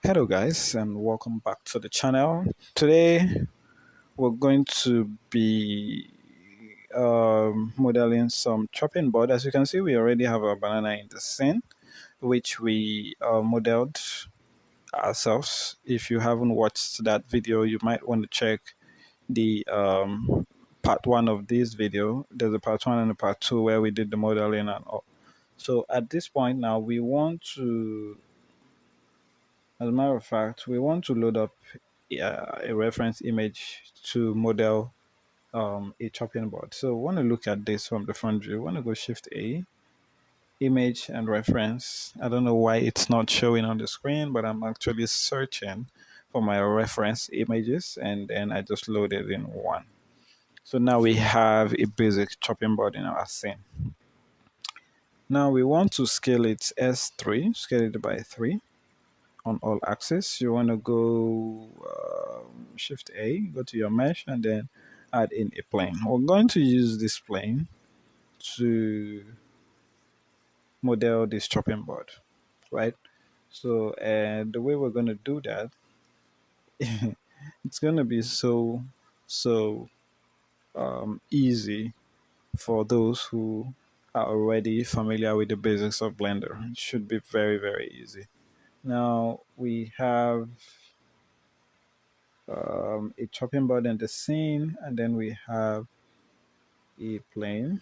Hello guys and welcome back to the channel. Today we're going to be modeling some chopping board. As you can see, we already have a banana in the scene which we modeled ourselves. If you haven't watched that video, you might want to check the part one of this video. There's a part one and a part two where we did the modeling and all. So at this point now we want to, as a matter of fact, we want to load up a reference image to model a chopping board. So we want to look at this from the front view. We want to go Shift A, image and reference. I don't know why it's not showing on the screen, but I'm actually searching for my reference images and then I just loaded in one. So now we have a basic chopping board in our scene. Now we want to scale it S3, scale it by 3 on all axes. You want to go Shift A, go to your mesh, and then add in a plane. We're going to use this plane to model this chopping board, right? So, and the way we're going to do that, it's going to be so easy for those who are already familiar with the basics of Blender. It should be very easy. Now we have a chopping board in the scene, and then we have a plane.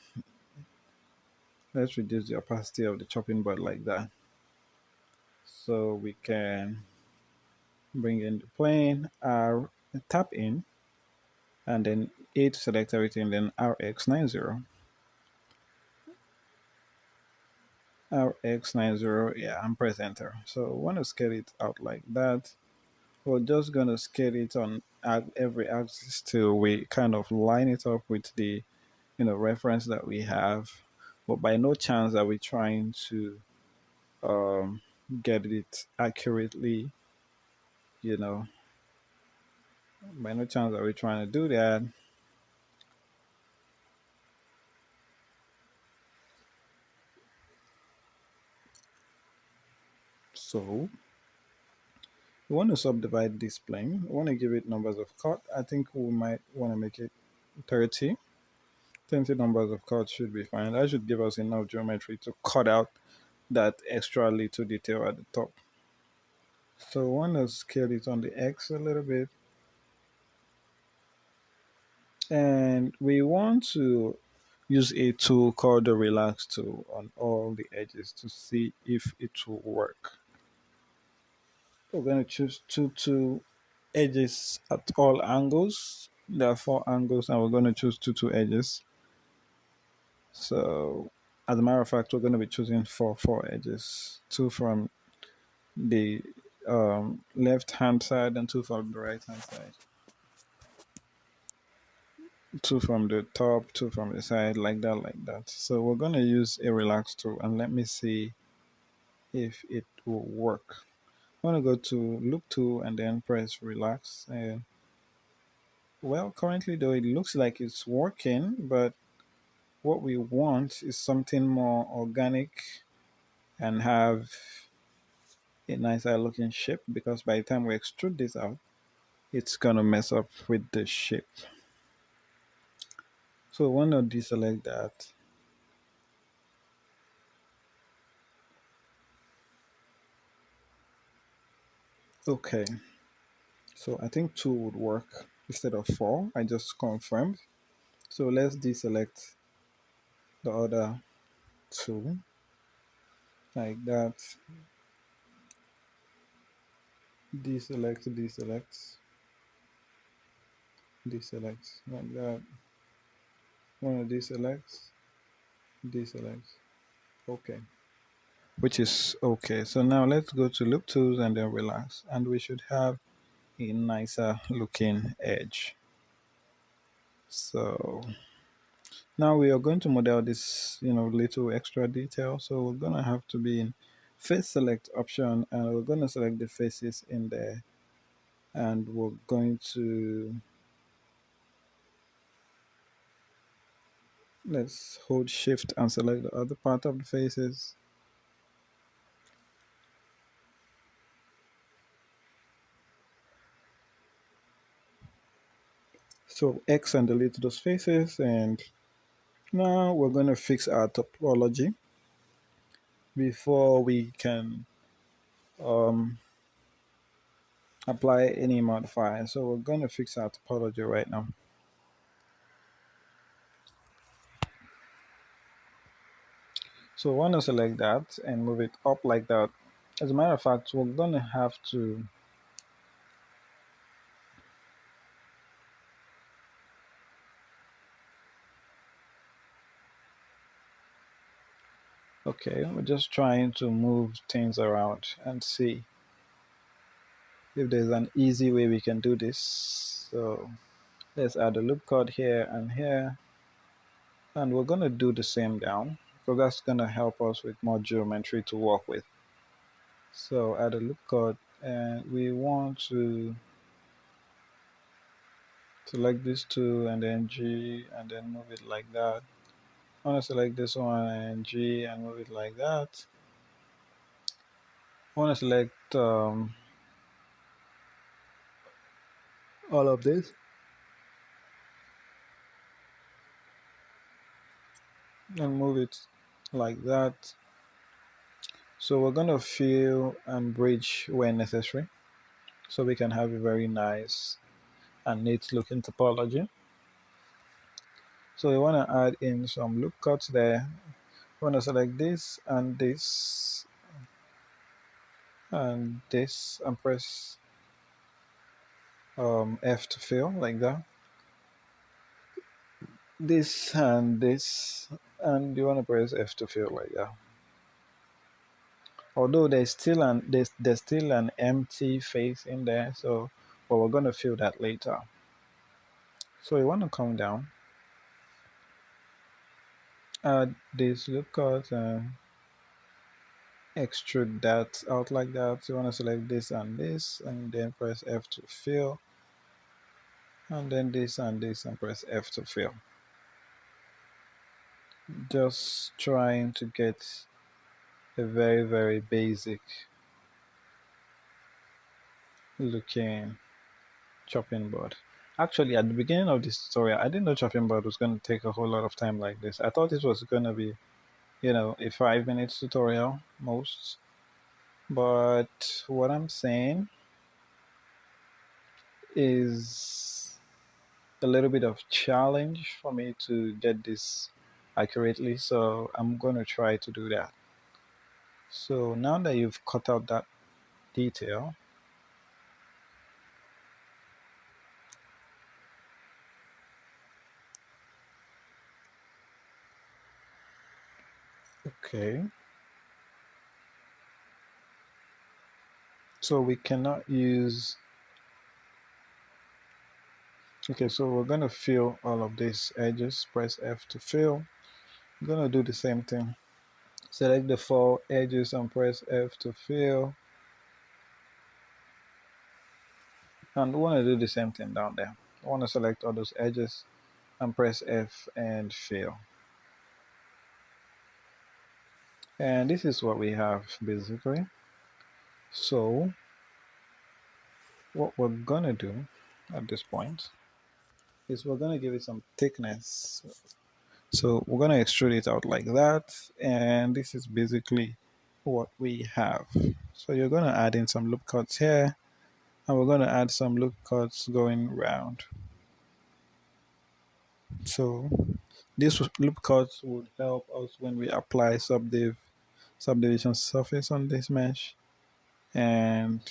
Let's reduce the opacity of the chopping board like that, so we can bring in the plane, R, tap in, and then A to select everything, then RX90. RX90, yeah, and press enter. So we want to scale it out like that. We're just going to scale it on every axis till we kind of line it up with the reference that we have, but by no chance are we trying to get it accurately, you know by no chance are we trying to do that. So we want to subdivide this plane. We want to give it numbers of cut. I think we might want to make it 30. 20 numbers of cut should be fine. That should give us enough geometry to cut out that extra little detail at the top. So we want to scale it on the X a little bit, and we want to use a tool called the relax tool on all the edges to see if it will work. We're going to choose two edges at all angles. There are 4 angles and we're going to choose two edges. So as a matter of fact, we're going to be choosing four edges, 2 from the left hand side and 2 from the right hand side, 2 from the top, 2 from the side, like that. So we're going to use a relax tool, and let me see if it will work. I'm going to go to loop tool and then press relax. And well, currently though, it looks like it's working, but what we want is something more organic and have a nicer looking shape, because by the time we extrude this out, it's gonna mess up with the shape. So we want to deselect that. Okay, so I think 2 would work instead of 4. I just confirmed. So let's deselect the other 2 like that. Deselect like that. Want to deselect. Okay, which is okay. So now let's go to loop tools and then relax, and we should have a nicer looking edge. So now we are going to model this little extra detail. So we're gonna have to be in face select option, and we're gonna select the faces in there, and we're going to, let's hold shift and select the other part of the faces. So X and delete those faces, and now we're going to fix our topology before we can um, apply any modifier. So we're going to fix our topology right now. So we want to select that and move it up like that. As a matter of fact, we're going to have to okay, we're just trying to move things around and see if there's an easy way we can do this. So let's add a loop code here and here, and we're going to do the same down because that's going to help us with more geometry to work with. So add a loop code, and we want to select this two and then G and then move it like that. I want to select this one and G and move it like that. I want to select all of this and move it like that. So we're going to fill and bridge where necessary so we can have a very nice and neat looking topology. So we want to add in some loop cuts there. We want to select this and this and this and press F to fill like that. This and you want to press F to fill like that. Although there's still an empty face in there, so but we're gonna fill that later. So you want to come down, add this loop cut and extrude that out like that. So you want to select this and then press F to fill, and then this and press F to fill. Just trying to get a very basic looking chopping board. Actually, at the beginning of this tutorial, I didn't know chopping board was going to take a whole lot of time like this. I thought it was going to be, a 5 minute tutorial most. But what I'm saying is a little bit of challenge for me to get this accurately. So I'm going to try to do that. So now that you've cut out that detail, okay. So we cannot use, okay, so we're going to fill all of these edges, press F to fill. I'm going to do the same thing. Select the 4 edges and press F to fill. And we want to do the same thing down there. I want to select all those edges and press F and fill. And this is what we have basically. So what we're going to do at this point is we're going to give it some thickness. So we're going to extrude it out like that, and this is basically what we have. So you're going to add in some loop cuts here, and we're going to add some loop cuts going round. So this loop cuts would help us when we apply subdivision surface on this mesh, and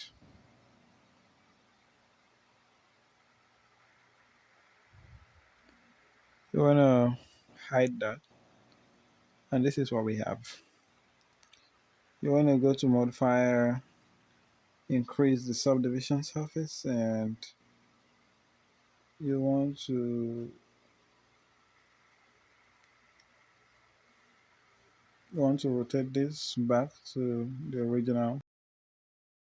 you want to hide that, and this is what we have. You want to go to modifier, increase the subdivision surface, and you want to rotate this back to the original